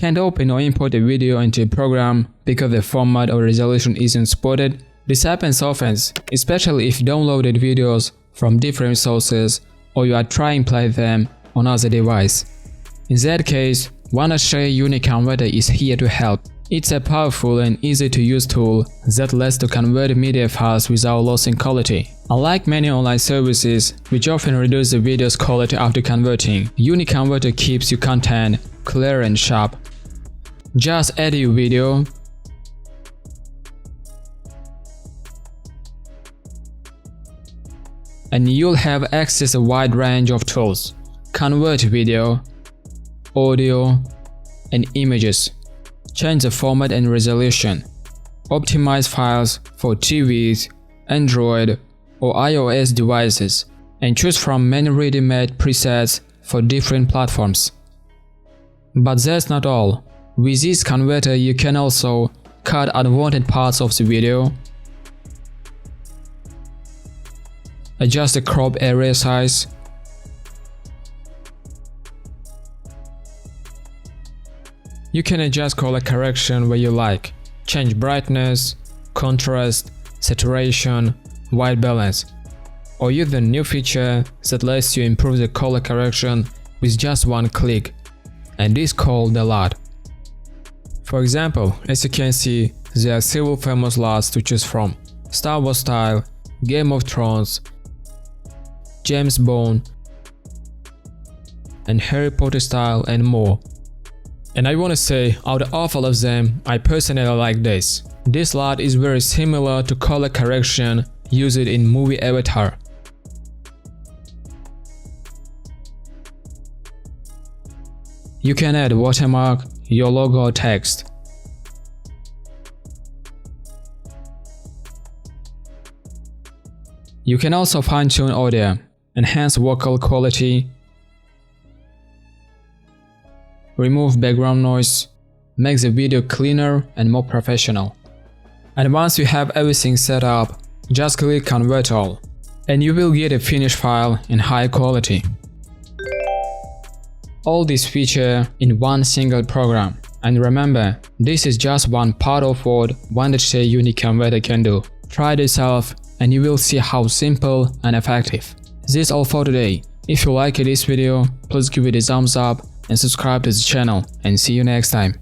Can't open or import a video into a program because the format or resolution isn't supported? This happens often, especially if you downloaded videos from different sources or you are trying to play them on other device. In that case, Wondershare Uniconverter is here to help. It's a powerful and easy to use tool that lets to convert media files without losing quality. Unlike many online services, which often reduce the video's quality after converting, Uniconverter keeps your content clear and sharp. Just add your video, and you'll have access to a wide range of tools. Convert video, audio, and images. Change the format and resolution. Optimize files for TVs, Android, or iOS devices, and choose from many ready-made presets for different platforms. But that's not all. With this converter, you can also cut unwanted parts of the video, adjust the crop area size, you can adjust color correction where you like, change brightness, contrast, saturation, white balance, or use the new feature that lets you improve the color correction with just one click, and is called the LUT. For example, as you can see, there are several famous LUTs to choose from: Star Wars style, Game of Thrones, James Bond, and Harry Potter style, and more. And I wanna say, out of all of them, I personally like this. This LUT is very similar to color correction used in movie Avatar. You can add watermark, your logo or text. You can also fine-tune audio, enhance vocal quality, remove background noise, make the video cleaner and more professional. And once you have everything set up, just click Convert All, and you will get a finished file in high quality. All these features in one single program. And remember, this is just one part of what Wondershare Uniconverter can do. Try it yourself and you will see how simple and effective. This is all for today. If you liked this video, please give it a thumbs up and subscribe to the channel, and see you next time.